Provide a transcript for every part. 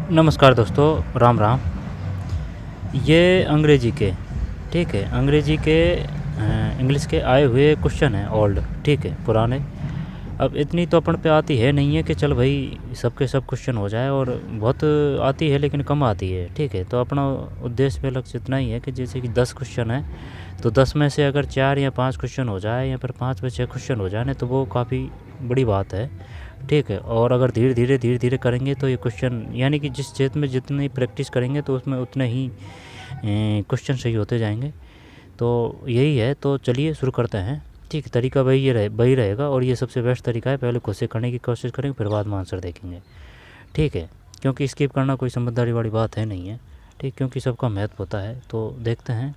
नमस्कार दोस्तों, राम राम। ये अंग्रेजी के, ठीक है, अंग्रेजी के इंग्लिश के आए हुए क्वेश्चन हैं ओल्ड, ठीक है, पुराने। अब इतनी तो अपन पे आती है नहीं है कि चल भाई सबके सब क्वेश्चन हो जाए, और बहुत आती है लेकिन कम आती है, ठीक है। तो अपना उद्देश्य पे लक्ष्य इतना ही है कि जैसे कि 10 क्वेश्चन है तो 10 में से अगर 4 या 5 क्वेश्चन हो जाए या फिर 5 में 6 क्वेश्चन हो जाए तो वो काफ़ी बड़ी बात है, ठीक है। और अगर धीरे धीरे करेंगे तो ये क्वेश्चन, यानी कि जिस क्षेत्र में जितनी प्रैक्टिस करेंगे तो उसमें उतने ही क्वेश्चन सही होते जाएंगे। तो यही है, तो चलिए शुरू करते हैं। ठीक है, तरीका वही रहेगा, और ये सबसे बेस्ट तरीका है। पहले खुद से करने की कोशिश करेंगे, फिर बाद में आंसर देखेंगे, ठीक है। क्योंकि स्किप करना कोई समझदारी वाली बात है नहीं है, ठीक, क्योंकि सबका महत्व होता है। तो देखते हैं।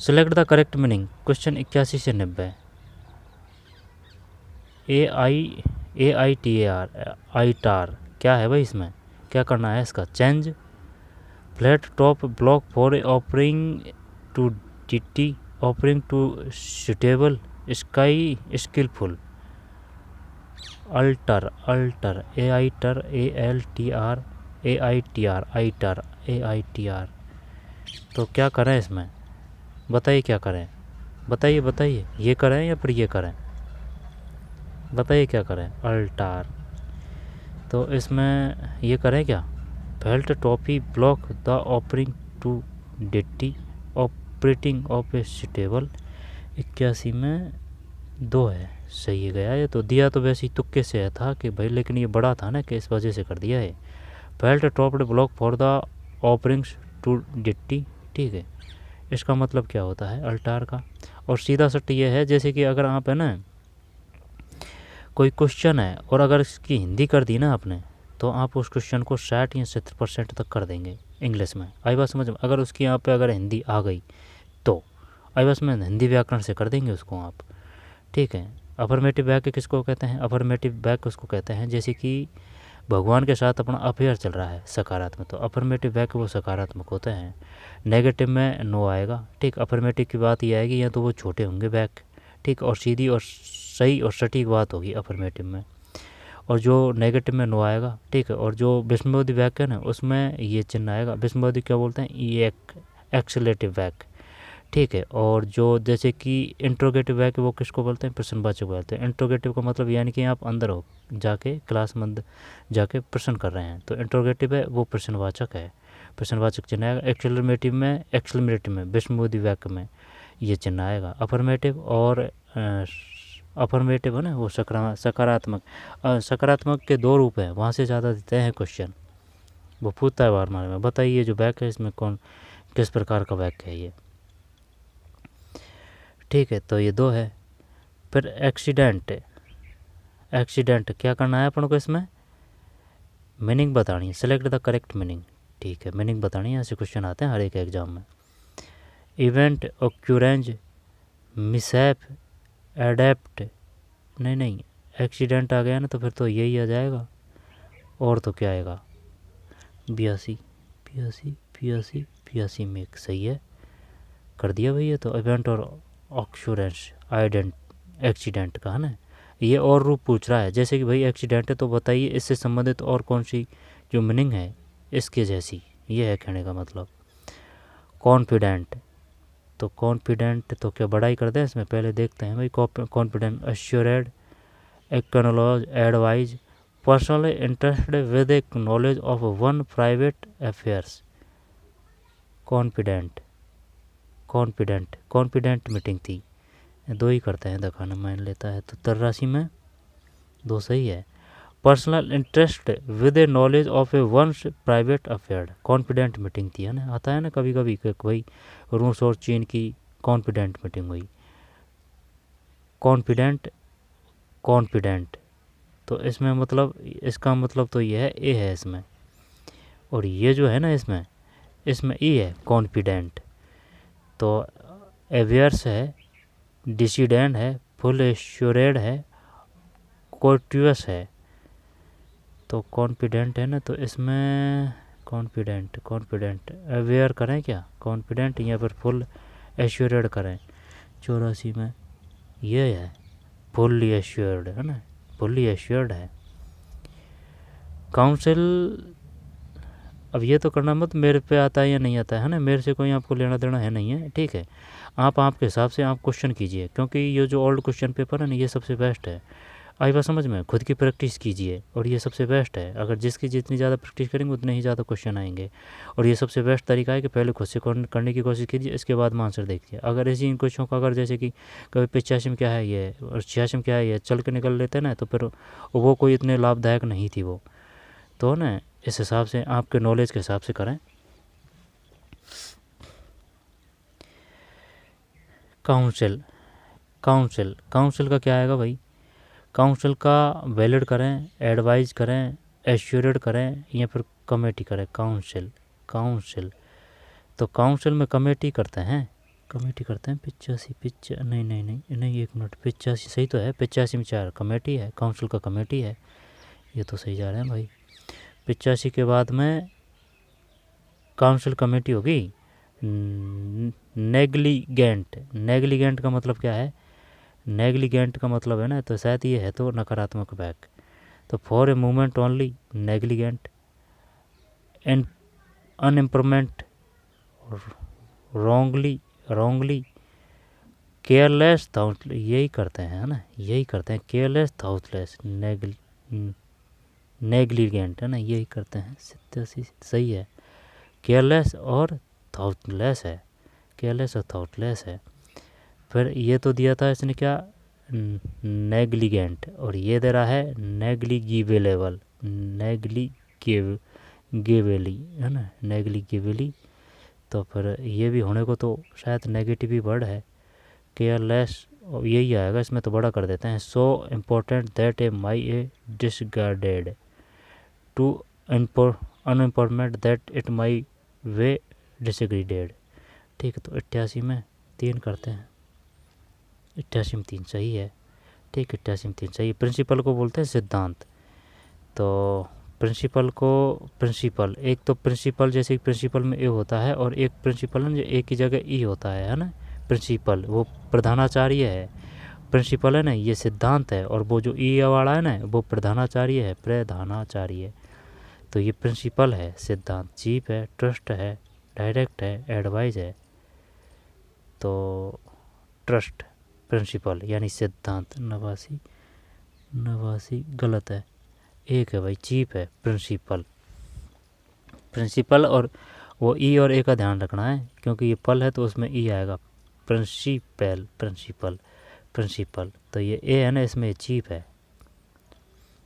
Select the correct meaning, question 81 से 90। आई टार क्या है भाई, इसमें क्या करना है इसका? Change flat top block for offering to deity, offering to suitable sky skilful. Alter, alter A I टर A L T R A I T R, I टर ए आई टी आर। तो क्या करें इसमें, बताइए क्या करें, बताइए बताइए, ये करें या फिर ये करें, बताइए क्या करें। अल्टार, तो इसमें ये करें क्या? Felt topped block the offering to deity operating of a suitable. 81 में 2 है, सही है गया ये। तो दिया तो वैसे ही तुक्के से था कि भाई, लेकिन ये बड़ा था ना कि इस वजह से कर दिया है। Felt topped block for the offerings to deity, ठीक है। इसका मतलब क्या होता है अल्टार का? और सीधा सट ये है, जैसे कि अगर आप है ना कोई क्वेश्चन है और अगर इसकी हिंदी कर दी ना आपने, तो आप उस क्वेश्चन को 60 या 70% तक कर देंगे इंग्लिश में। आई बात समझ में? अगर उसकी यहाँ पे अगर हिंदी आ गई तो आई बस में हिंदी व्याकरण से कर देंगे उसको आप, ठीक है। अफर्मेटिव वाक्य किसको कहते हैं? अफर्मेटिव वाक्य उसको कहते हैं जैसे कि भगवान के साथ अपना अफेयर चल रहा है सकारात्मक, तो अफर्मेटिव वाक्य वो सकारात्मक होते हैं। नेगेटिव में नो आएगा, ठीक। अफर्मेटिव की बात ये आएगी या तो वो छोटे होंगे वाक्य, ठीक, और सीधी और सही और सटीक बात होगी अफर्मेटिव में। और जो नेगेटिव में नो आएगा, ठीक है। और जो विस्मयवादी वाक्य है ना, उसमें ये चिन्ह आएगा। विस्मयवादी क्या बोलते हैं? ये एक एक्सलेटिव वाक्य, ठीक है। और जो जैसे कि इंट्रोगेटिव वाक्य वो किसको बोलते हैं? प्रश्नवाचक बोलते हैं। इंट्रोगेटिव का मतलब यानी कि आप अंदर हो जाके क्लास में जाके प्रश्न कर रहे हैं, तो इंट्रोगेटिव है वो प्रश्नवाचक है, प्रश्नवाचक चिन्ह आएगा। एक्सक्लेमेटिव में विस्मयवादी वाक्य में ये चिन्ह आएगा। अफर्मेटिव और अफर्मेटिव है ना वो सकारात्मक। सकारात्मक के 2 रूप हैं, वहाँ से ज़्यादा देते हैं क्वेश्चन। वो पूछता है बार बार में, बताइए जो वाक्य है इसमें कौन किस प्रकार का वाक्य है ये, ठीक है। तो ये 2 है। फिर एक्सीडेंट, एक्सीडेंट क्या करना है अपन को? इसमें मीनिंग बतानी है। सेलेक्ट द करेक्ट मीनिंग, ठीक है, मीनिंग बतानी है। ऐसे क्वेश्चन आते हैं हर एक एग्जाम में। इवेंट, ऑक्यूरेंज, मिसहैप, एडेप्ट, नहीं, एक्सीडेंट आ गया ना तो फिर तो यही आ जाएगा, और तो क्या आएगा? 82, 82, 82, 82 में सही है, कर दिया भैया। तो इवेंट और ऑक्यूरेंस एक्सीडेंट का है ना, ये और रूप पूछ रहा है। जैसे कि भाई एक्सीडेंट है तो बताइए इससे संबंधित और कौन सी जो मीनिंग है इसके जैसी, ये है कहने का मतलब। कॉन्फिडेंट, तो कॉन्फिडेंट तो क्या बड़ाई कर दें इसमें? पहले देखते हैं भाई। Confident, assured, acknowledge, advise, personally interested with a knowledge of one private affairs. Confident, confident, confident meeting थी। 2 ही करते हैं, दिखाना मान लेता है तो 83 में 2 सही है। Personal interest with a knowledge of a one's private affair, confident meeting थी, है ना। आता है ना कभी कभी कि भाई रूस और चीन की कॉन्फिडेंट मीटिंग हुई। कॉन्फिडेंट, कॉन्फिडेंट, तो इसमें मतलब इसका मतलब तो ये है, ए है इसमें, और ये जो है ना इसमें ई है कॉन्फिडेंट। तो एवियर्स है, डिसीडेंट है, फुल एश्योरेड है, कोर्टियस है। तो कॉन्फिडेंट है ना, तो इसमें कॉन्फिडेंट, कॉन्फिडेंट अवेयर करें क्या? कॉन्फिडेंट या फिर फुल एश्योर्ड करें? 84 में ये है फुल्ली एश्योर्ड, है ना, फुल्ली एश्योर्ड है। काउंसिल, अब ये तो करना मत मेरे पे आता है या नहीं आता है ना, मेरे से कोई आपको लेना देना है नहीं है, ठीक है। आप आपके हिसाब से आप क्वेश्चन कीजिए, क्योंकि ये जो ओल्ड क्वेश्चन पेपर है ना, ये सबसे बेस्ट है। आई बात समझ में, खुद की प्रैक्टिस कीजिए और ये सबसे बेस्ट है। अगर जिसकी जितनी ज़्यादा प्रैक्टिस करेंगे उतने ही ज़्यादा क्वेश्चन आएंगे। और ये सबसे बेस्ट तरीका है कि पहले खुद से करने की कोशिश कीजिए, इसके बाद में आंसर देखिए। अगर ऐसी इन क्वेश्चनों का अगर जैसे कि कभी 85 में क्या है ये और 86 में क्या है ये चल के निकल लेते हैं ना, तो फिर वो कोई इतने लाभदायक नहीं थी वो। तो ना इस हिसाब से आपके नॉलेज के हिसाब से करें। काउंसिल, काउंसिल काउंसिल का क्या आएगा भाई, काउंसिल का वैलिड करें, एडवाइज करें, एश्योर्ड करें या फिर कमेटी करें। काउंसिल, काउंसिल तो काउंसिल में कमेटी करते हैं, कमेटी करते हैं। 85 नहीं नहीं नहीं नहीं, 1 मिनट, 85 सही तो है, 85 में 4 कमेटी है, काउंसिल का कमेटी है, ये तो सही जा रहे हैं भाई। 85 के बाद में काउंसिल कमेटी होगी नेग्लिगेंट। नेग्लिगेंट का मतलब क्या है, नेग्लिगेंट का मतलब है ना, तो शायद ये है तो नकारात्मक बैक। तो for a moment only negligent, and unemployment wrongly, wrongly careless thoughtless, यही करते हैं है ना, यही करते हैं, केयरलेस थाउटलेस नेग्लिगेंट है ना, यही करते हैं। 87 सही है, केयरलेस और थाउटलेस है, केयरलेस और थाउटलेस है। फिर ये तो दिया था इसने क्या, नेग्लिगेंट, और ये दे रहा है नेग्लिगिबेलेबल, नेग्लिगिबेली है ना, नेग्लिगिबेली। तो फिर ये भी होने को तो शायद नेगेटिव ही वर्ड है, केयरलेस यही आएगा, इसमें तो बड़ा कर देते हैं। So important that a my a disregarded to unimportant that it my way disregarded. ठीक है, तो 88 में 3 करते हैं, 88 में 3 सही है, ठीक, 88 में 3 सही है। प्रिंसिपल को बोलते हैं सिद्धांत। तो प्रिंसिपल को, प्रिंसिपल एक तो प्रिंसिपल जैसे प्रिंसिपल में ए होता है और एक प्रिंसिपल है जो एक की जगह ई होता है ना। प्रिंसिपल वो प्रधानाचार्य है, प्रिंसिपल है ना ये सिद्धांत है, और वो जो ई वाला है ना वो प्रधानाचार्य है, प्रधानाचार्य। तो ये प्रिंसिपल है, सिद्धांत, चीफ है, ट्रस्ट है, डायरेक्ट है, एडवाइज है। तो ट्रस्ट, प्रिंसिपल यानी सिद्धांत। 89 गलत है, एक है भाई, चीफ है, प्रिंसिपल। प्रिंसिपल और वो ई और ए का ध्यान रखना है, क्योंकि ये पल है तो उसमें ई आएगा, प्रिंसिपल, प्रिंसिपल, प्रिंसिपल। तो ये ए है ना, इसमें चीफ है,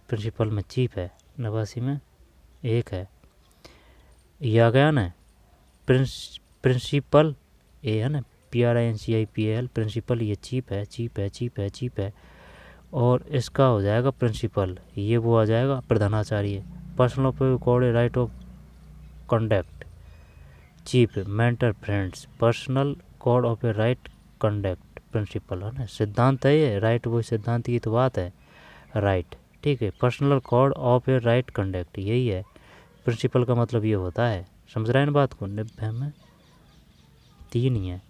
प्रिंसिपल में चीफ है। 89 में 1 है, ये आ गया ना, प्रिंसिपल ए है ना, PRINCIPAL, प्रिंसिपल, ये चीफ है, चीफ है, चीफ है, चीफ है। और इसका हो जाएगा प्रिंसिपल, ये वो आ जाएगा प्रधानाचार्य। Personal of record right of conduct, chief, mentor, friends, personal code of a right conduct, principle है ना। सिद्धांत है ये, राइट वो सिद्धांत की तो बात है, राइट, ठीक है। Personal code of a right conduct यही है, प्रिंसिपल का मतलब ये होता है। समझ रहे हैं बात को। 90 में 3 ही है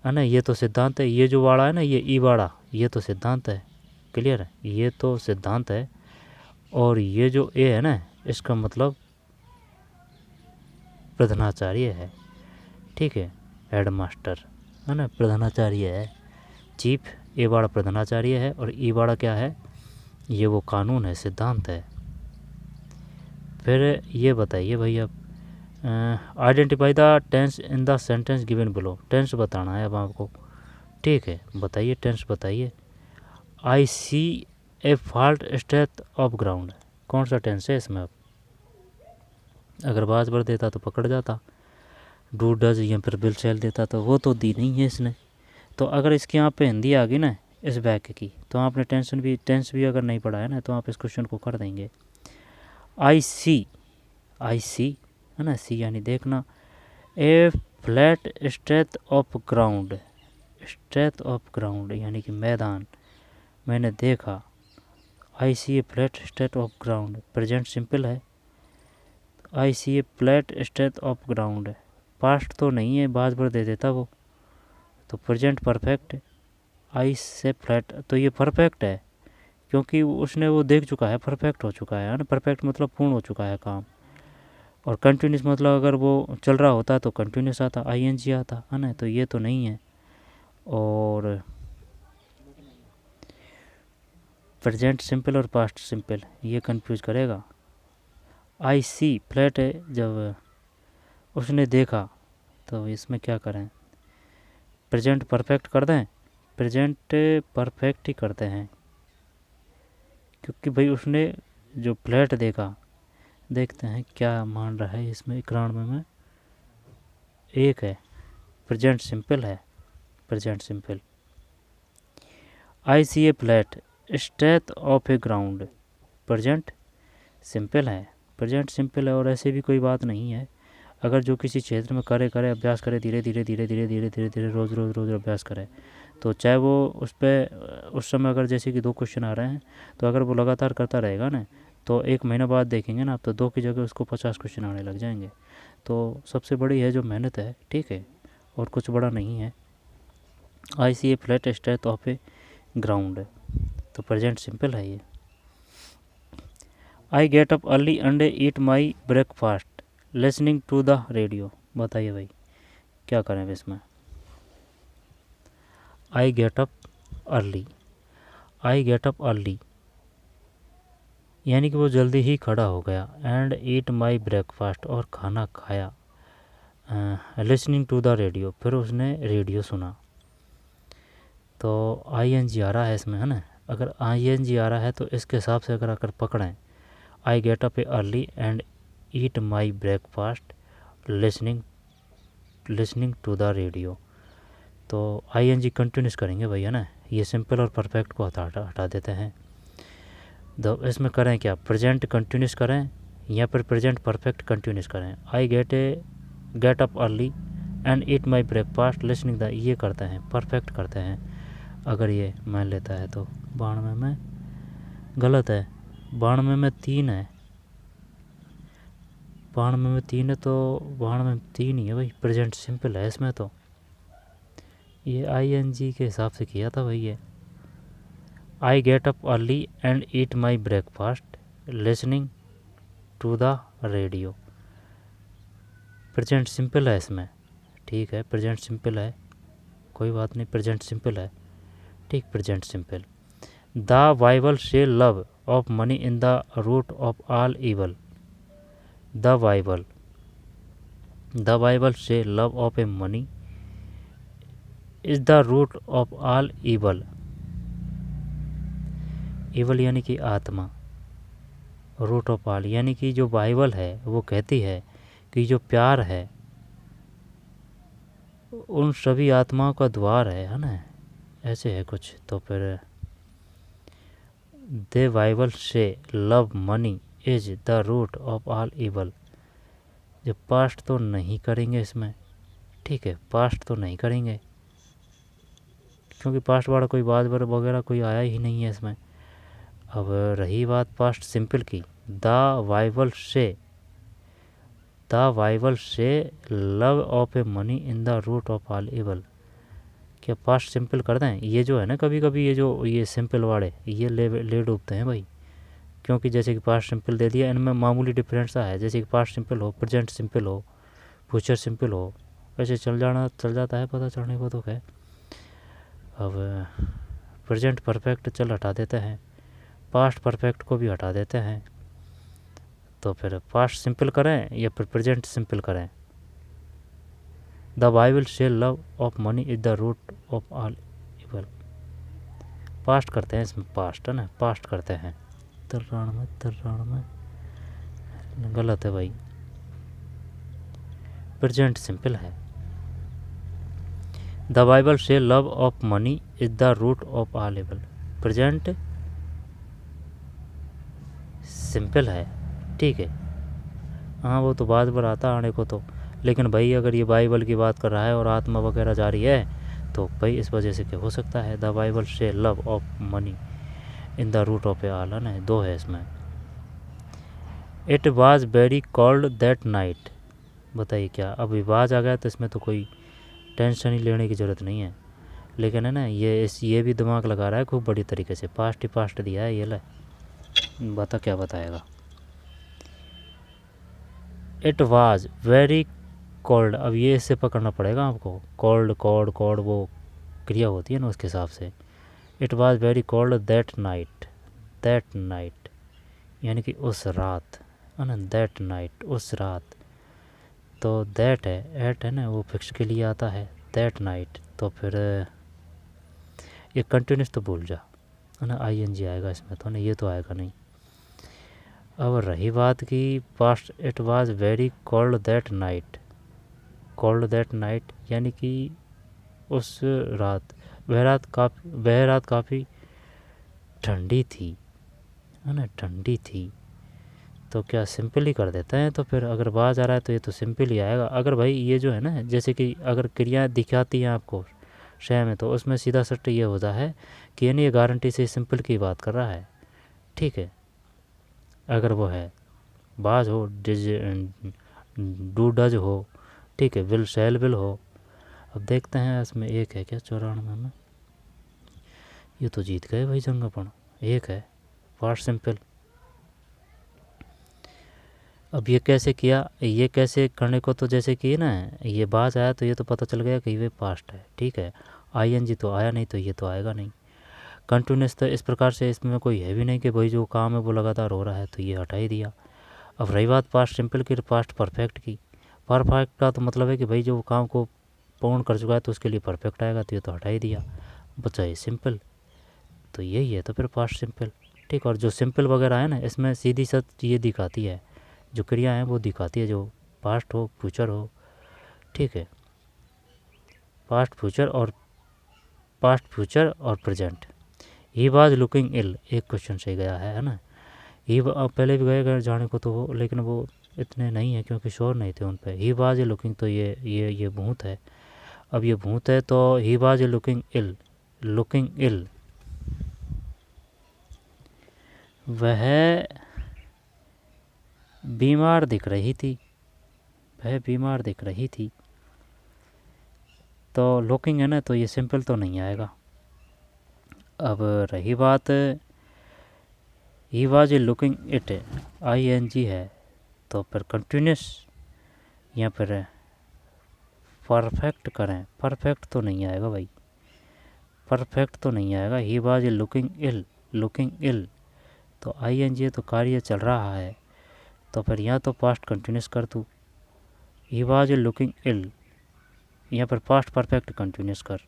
ना, ये तो सिद्धांत है। ये जो वाड़ा है ना, ये ई वाड़ा, ये तो सिद्धांत है, क्लियर है, ये तो सिद्धांत है। और ये जो ए है ना, इसका मतलब प्रधानाचार्य है, ठीक है, हेडमास्टर है ना, प्रधानाचार्य है। चीफ ए वाड़ा प्रधानाचार्य है, और ई वाड़ा क्या है, ये वो कानून है, सिद्धांत है। फिर ये बताइए भाई, अब identify the tense in the sentence given below. Tense बताना है अब आपको, ठीक है, बताइए टेंस बताइए। I see a fault stretch of ground, कौन सा टेंस है इसमें। अब अगर बाज भर देता तो पकड़ जाता, डू डज या फिर विल शैल देता तो वो तो दी नहीं है इसने। तो अगर इसकी यहाँ पे हिंदी आ गई ना इस वाक्य की, तो आपने टेंस भी अगर नहीं पढ़ा है ना, तो आप इस क्वेश्चन को कर देंगे। आई सी है ना, सी यानी देखना। A flat stretch of ground, stretch of ground यानी कि मैदान, मैंने देखा। I see a flat stretch of ground, present simple है। I see a flat stretch of ground, past तो नहीं है, बाज पर दे देता वो, तो प्रेजेंट परफेक्ट। आई से फ्लैट, तो ये परफेक्ट है, क्योंकि उसने वो देख चुका है, परफेक्ट हो चुका है ना। परफेक्ट मतलब पूर्ण हो चुका है काम। और कंटिन्यूस मतलब अगर वो चल रहा होता तो कंटिन्यूस आता, आईएनजी आता, है ना। तो ये तो नहीं है। और प्रेजेंट सिंपल और पास्ट सिंपल ये कंफ्यूज करेगा। आई सी फ्लैट है, जब उसने देखा, तो इसमें क्या करें, प्रेजेंट परफेक्ट कर दें, प्रेजेंट परफेक्ट ही करते हैं, क्योंकि भाई उसने जो फ्लैट देखा। देखते हैं क्या मान रहा है इसमें 91 में। एक है, प्रेजेंट सिंपल है, present simple. I see a flat stretch of a ground, present simple है, प्रेजेंट सिंपल है। और ऐसे भी कोई बात नहीं है, अगर जो किसी क्षेत्र में करे अभ्यास करे, धीरे धीरे रोज़ अभ्यास करे, तो चाहे वो उस पर उस समय अगर जैसे कि 2 क्वेश्चन आ रहे हैं, तो अगर वो लगातार करता रहेगा ना, तो 1 महीना बाद देखेंगे ना, तो 2 की जगह उसको 50 क्वेश्चन आने लग जाएंगे। तो सबसे बड़ी है जो मेहनत है, ठीक है, और कुछ बड़ा नहीं है। I see a flat stretch of a ground, तो प्रेजेंट सिंपल है ये। I get up early and eat my breakfast listening to the radio. बताइए भाई क्या करें इसमें। I get up early, I get up early यानी कि वो जल्दी ही खड़ा हो गया, एंड ईट माई ब्रेकफास्ट और खाना खाया, लिसनिंग टू द रेडियो फिर उसने रेडियो सुना। तो आई एन जी आ रहा है इसमें, है ना। अगर आई एन जी आ रहा है तो इसके हिसाब से अगर पकड़ें, I get up early and eat my breakfast listening to the radio, तो आई एन जी कंटिन्यूस करेंगे भाई, है ना। ये सिंपल और परफेक्ट को हटा देते हैं। तो इसमें करें क्या, प्रेजेंट कंटिन्यूस करें या फिर प्रेजेंट परफेक्ट कंटिन्यूस करें। आई get up early and eat my breakfast listening the, ये करते हैं, परफेक्ट करते हैं। अगर ये मान लेता है तो 92 में गलत है, 92 में 3 है, 92 में 3 है, तो 92 में 3 ही है भाई, प्रेजेंट सिंपल है इसमें। तो ये आई एन जी के हिसाब से किया था भाई ये। I get up early and eat my breakfast listening to the radio, present simple है इसमें, ठीक है, प्रेजेंट सिंपल है, कोई बात नहीं, प्रेजेंट सिंपल है, ठीक, present simple. The Bible says love of money in the root of all evil, the Bible says love of a money is the root of all evil, evil यानी कि आत्मा, root of all यानी कि जो Bible है वो कहती है कि जो प्यार है उन सभी आत्माओं का द्वार है ना, ऐसे है कुछ। तो फिर the Bible says love money is the root of all evil, जब पास्ट तो नहीं करेंगे इसमें, ठीक है, पास्ट तो नहीं करेंगे, क्योंकि पास्ट वाला कोई बात वगैरह कोई आया ही नहीं है इसमें। अब रही बात पास्ट सिंपल की, the Bible says love of a money in the root of all evil, क्या पास्ट सिंपल कर दें। ये जो है ना, कभी कभी ये सिंपल वाले ये ले डूबते हैं भाई, क्योंकि जैसे कि पास्ट सिंपल दे दिया, इनमें मामूली डिफरेंस है, जैसे कि पास्ट सिंपल हो, प्रेजेंट सिंपल हो, फ्यूचर सिंपल हो, वैसे चल जाता है पता चलने को तो है। अब प्रेजेंट परफेक्ट चल हटा देते हैं, पास्ट परफेक्ट को भी हटा देते हैं, तो फिर पास्ट सिंपल करें या फिर प्रेजेंट सिंपल करें। The Bible says love of money is the root of all evil, past करते हैं इसमें, पास्ट है ना, पास्ट करते हैं। 93 गलत है भाई, प्रेजेंट सिंपल है। The Bible says love of money is the root of all evil, present simple है, ठीक है। हाँ वो तो बाद पर आता आने को तो, लेकिन भाई अगर ये बाइबल की बात कर रहा है और आत्मा वगैरह जा रही है, तो भाई इस वजह से क्या हो सकता है। The Bible says love of money in the root of a all, है 2 है इसमें। It was very cold that night, बताइए क्या, अब विवाज आ गया तो इसमें तो कोई टेंशन ही लेने की ज़रूरत नहीं है। लेकिन है ना ये भी दिमाग लगा रहा है खूब बड़ी तरीके से, पास्ट ही पास्ट दिया है ये। ले बता क्या बताएगा। इट वाज वेरी कोल्ड, अब ये इससे पकड़ना पड़ेगा आपको। कोल्ड कोल्ड कोल्ड वो क्रिया होती है ना उसके हिसाब से। It was very cold that night, that night यानी कि उस रात है ना, दैट नाइट उस रात। तो दैट है, एट है ना वो फिक्स के लिए आता है, दैट नाइट। तो फिर ये कंटिन्यूस तो भूल जा, है ना, ING आएगा इसमें तो ना, ये तो आएगा नहीं। अब रही बात की past, it was very cold that night, cold that night यानी कि उस रात, वह रात काफ़ी ठंडी थी, है ना, ठंडी थी। तो क्या सिंपल ही कर देते हैं। तो फिर अगर बाज आ रहा है तो ये तो सिंपल ही आएगा। अगर भाई ये जो है ना, जैसे कि अगर क्रिया दिखाती हैं आपको शय में, तो उसमें सीधा सट्ट ये होता है कि यानी ये गारंटी से सिंपल की बात कर रहा है, ठीक है। अगर वो है बाज हो, डिज, डू डज हो, ठीक है, विल शैल विल हो। अब देखते हैं इसमें एक है क्या 94 में, ये तो जीत गए भाई जंगापन, एक है पास्ट सिंपल। अब ये कैसे किया, ये कैसे करने को, तो जैसे कि ना ये बाज आया तो ये तो पता चल गया कि ये पास्ट है, ठीक है। ING तो आया नहीं तो ये तो आएगा नहीं। कंटिन्यूस तो इस प्रकार से इसमें कोई है भी नहीं कि भाई जो काम है वो लगातार हो रहा है, तो ये हटा ही दिया। अब रही बात पास्ट सिंपल की, पास्ट परफेक्ट की। परफेक्ट का तो मतलब है कि भाई जो काम को पूर्ण कर चुका है तो उसके लिए परफेक्ट आएगा, तो ये तो हटा ही दिया, बचा ये सिंपल। तो यही है तो फिर पास्ट सिंपल, ठीक। और जो सिंपल वगैरह है ना, इसमें सीधी सच ये दिखाती है, जो क्रिया है वो दिखाती है, जो पास्ट हो फ्यूचर हो, ठीक है। पास्ट फ्यूचर और प्रेजेंट। ही वाज लुकिंग इल, एक क्वेश्चन से गया है ना। ही पहले भी गए जाने को तो वो, लेकिन वो इतने नहीं है क्योंकि श्योर नहीं थे उन पे। ही वाज लुकिंग तो ये भूत है। अब ये भूत है तो he was looking ill, looking ill, वह बीमार दिख रही थी, वह बीमार दिख रही थी। तो लुकिंग है ना, तो ये सिंपल तो नहीं आएगा। अब रही बात ही वाज लुकिंग इट, ING है, तो फिर कंटिन्यूस या फिर परफेक्ट करें, परफेक्ट तो नहीं आएगा भाई, परफेक्ट तो नहीं आएगा। He was looking ill, looking ill तो ING तो कार्य चल रहा है, तो फिर यहाँ तो पास्ट कंटिन्यूस कर तू, ही वाज लुकिंग इल, यहाँ पर पास्ट परफेक्ट कंटिन्यूस कर,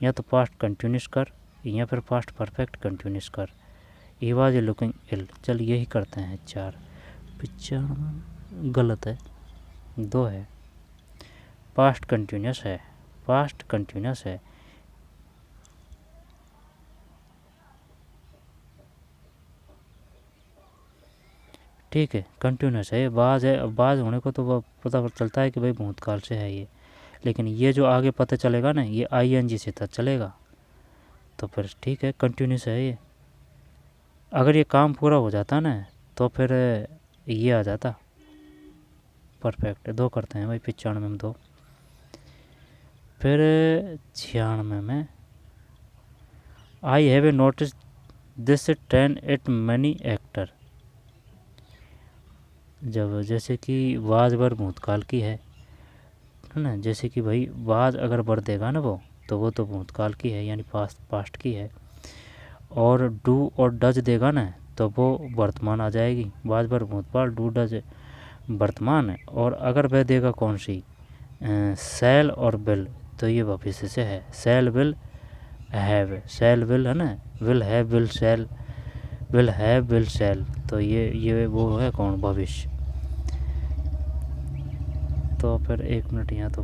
या तो पास्ट कंटिन्यूस कर या फिर पास्ट परफेक्ट कंटिन्यूस कर। ही वाज लुकिंग इल, चल यही करते हैं। 4 95 गलत है, 2 है, पास्ट कंटिन्यूस है, पास्ट कंटिन्यूस है। ठीक है, कंटिन्यूस है, बाज है। बाज होने को तो पता चलता है कि भाई भूतकाल से है ये, लेकिन ये जो आगे पता चलेगा ना, ये ING से तक चलेगा, तो फिर ठीक है कंटिन्यूस है ये। अगर ये काम पूरा हो जाता ना तो फिर ये आ जाता परफेक्ट। 2 करते हैं भाई, 95 में 2, फिर 96 में I have a notice this train eight money actor. जब जैसे कि वाज बर भूतकाल की है ना, जैसे कि भाई वाज अगर बर देगा ना वो तो भूतकाल की है यानी पास्ट की है, और डू और डज देगा ना तो वो वर्तमान आ जाएगी। वाज बर भूतकाल, डू डज वर्तमान है। और अगर वह देगा कौन सी, सेल और बिल, तो ये भविष्य से है, shall will have, shall will है ना, will have will shall, will have will shall, तो ये वो है कौन, भविष्य। तो फिर 1 मिनट, यहाँ तो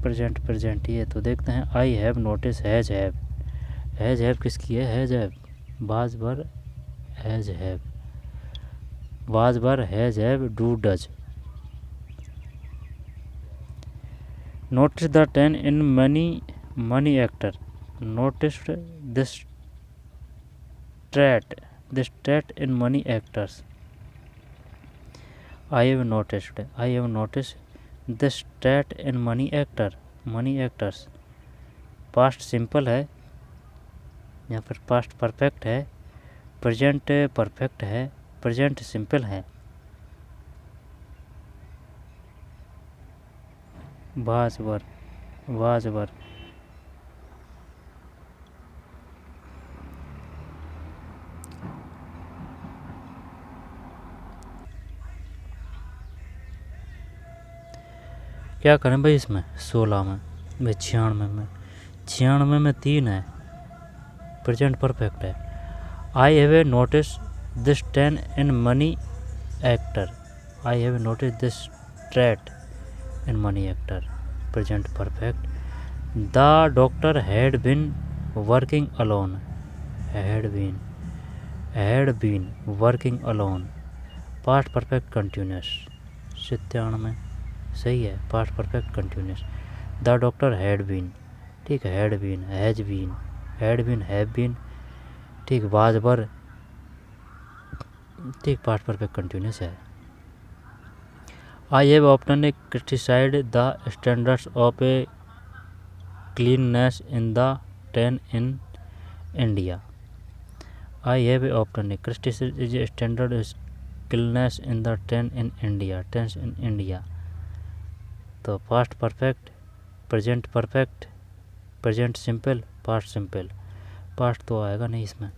प्रेजेंट ही है, तो देखते हैं। आई have notice has have, has have किसकी है, हैज हैव, वाज बर हैज हैव, वाज बर has have, do does. Notice the 10 in money actor, noticed this trait in many actors. I have noticed this trait in many actors. Past simple है, यहाँ पर past perfect है, present perfect है, present simple है, was वर। क्या करें भाई इसमें? 16 में भाई 96 में 3 है, प्रेजेंट परफेक्ट है। I have notice this 10 in money actor, I have notice this trait in money actor, present perfect. The doctor had been working alone, had been working alone, past perfect continuous. 97 सही है, past perfect continuous. The doctor had been, ठीक है, had been, has been, had been, have been, ठीक, was were, ठीक, past perfect continuous है। I have often criticised the standards of A cleanliness in the 10 in India, I have often criticised standard cleanliness in the 10 in India, 10 in India. तो past perfect, present perfect, present simple, past simple, past तो आएगा नहीं इसमें,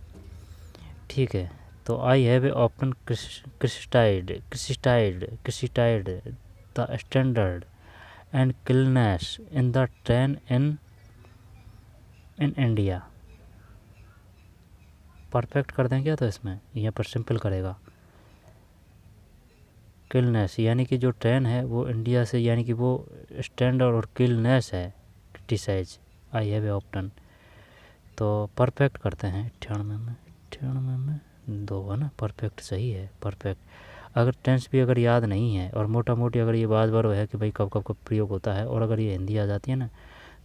ठीक है। तो I have often criticised the standard and cleanliness in the 10 in India, perfect कर दें क्या? तो इसमें यहाँ पर सिंपल करेगा, क्लीननेस यानी कि जो 10 है वो इंडिया से, यानी कि वो स्टैंडर्ड और क्लीननेस है, क्रिटिसाइज, आई हैव ऑफ्टन। तो परफेक्ट करते हैं 98 में 2 है ना, परफेक्ट सही है, परफेक्ट। अगर टेंस भी अगर याद नहीं है और मोटा मोटी अगर ये बात बार है कि भाई कब कब कब प्रयोग होता है, और अगर ये हिंदी आ जाती है ना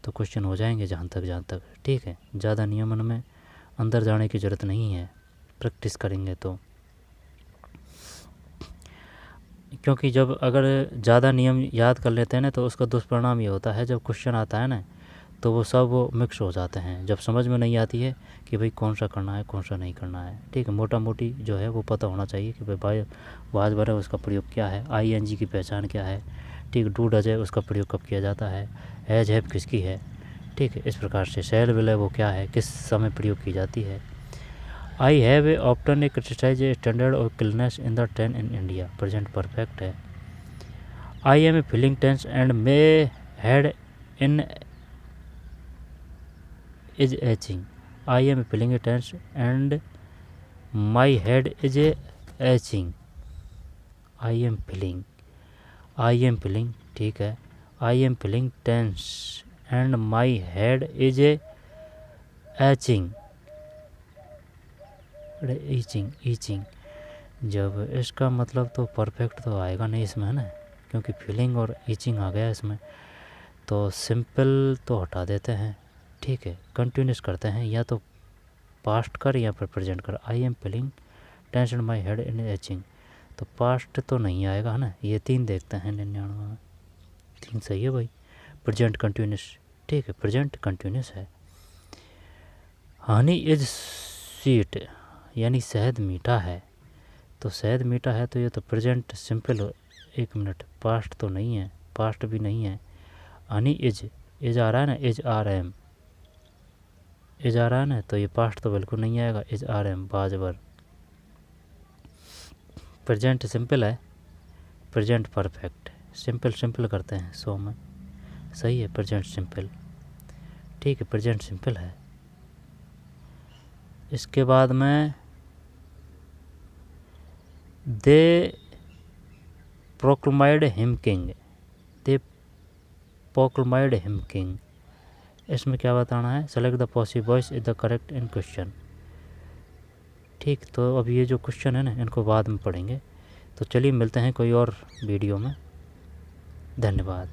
तो क्वेश्चन हो जाएंगे जहाँ तक, ठीक है। ज़्यादा नियमन में अंदर जाने की ज़रूरत नहीं है, प्रैक्टिस करेंगे तो, क्योंकि जब अगर ज़्यादा नियम याद कर लेते हैं ना तो उसका दुष्परिणाम ये होता है, जब क्वेश्चन आता है ना तो वो सब वो मिक्स हो जाते हैं, जब समझ में नहीं आती है कि भाई कौन सा करना है कौन सा नहीं करना है, ठीक है। मोटा मोटी जो है वो पता होना चाहिए कि भाई वाज वर है उसका प्रयोग क्या है, ING की पहचान क्या है, ठीक, डू डज है उसका प्रयोग कब किया जाता है, हैज हैव किसकी है, ठीक है। इस प्रकार से शैल विल है वो क्या है, किस समय प्रयोग की जाती है। I have often criticise standard of cleanliness in the 10 in India, present perfect है। I am feeling tense and my head in is itching, I am feeling tense and my head is itching, I am feeling, ठीक है, I am feeling tense and my head is itching, itching। जब इसका मतलब तो perfect तो आएगा नहीं इसमें, है ना, क्योंकि फीलिंग और ईचिंग आ गया इसमें, तो सिंपल तो हटा देते हैं, ठीक है। कंटिन्यूस करते हैं, या तो पास्ट कर या फिर प्रेजेंट कर। I am feeling tense and my head in aching, तो पास्ट तो नहीं आएगा, है ना। ये 3 देखते हैं 99 में, 3 सही है भाई, प्रेजेंट कंटिन्यूस, ठीक है, प्रेजेंट कंटिन्यूस है। हनी इज स्वीट यानी शहद मीठा है, तो शहद मीठा है तो ये तो प्रेजेंट सिंपल हो। 1 मिनट, पास्ट तो नहीं है, पास्ट भी नहीं है। हनी इज आ रहा है ना, इज आर एम, इज आ रहा है ना, तो ये पास्ट तो बिल्कुल नहीं आएगा, इज आर एम, बाजबर। प्रेजेंट सिंपल है, प्रेजेंट परफेक्ट, सिंपल करते हैं 100 में, सही है, प्रेजेंट सिंपल, ठीक है, प्रेजेंट सिंपल है। इसके बाद में दे प्रोक्लमाइड हिम किंग, दे प्रोक्लमाइड हिम किंग, इसमें क्या बताना है, select the possible voice is the correct in question, ठीक। तो अब ये जो क्वेश्चन है ना इनको बाद में पढ़ेंगे, तो चलिए मिलते हैं कोई और वीडियो में, धन्यवाद।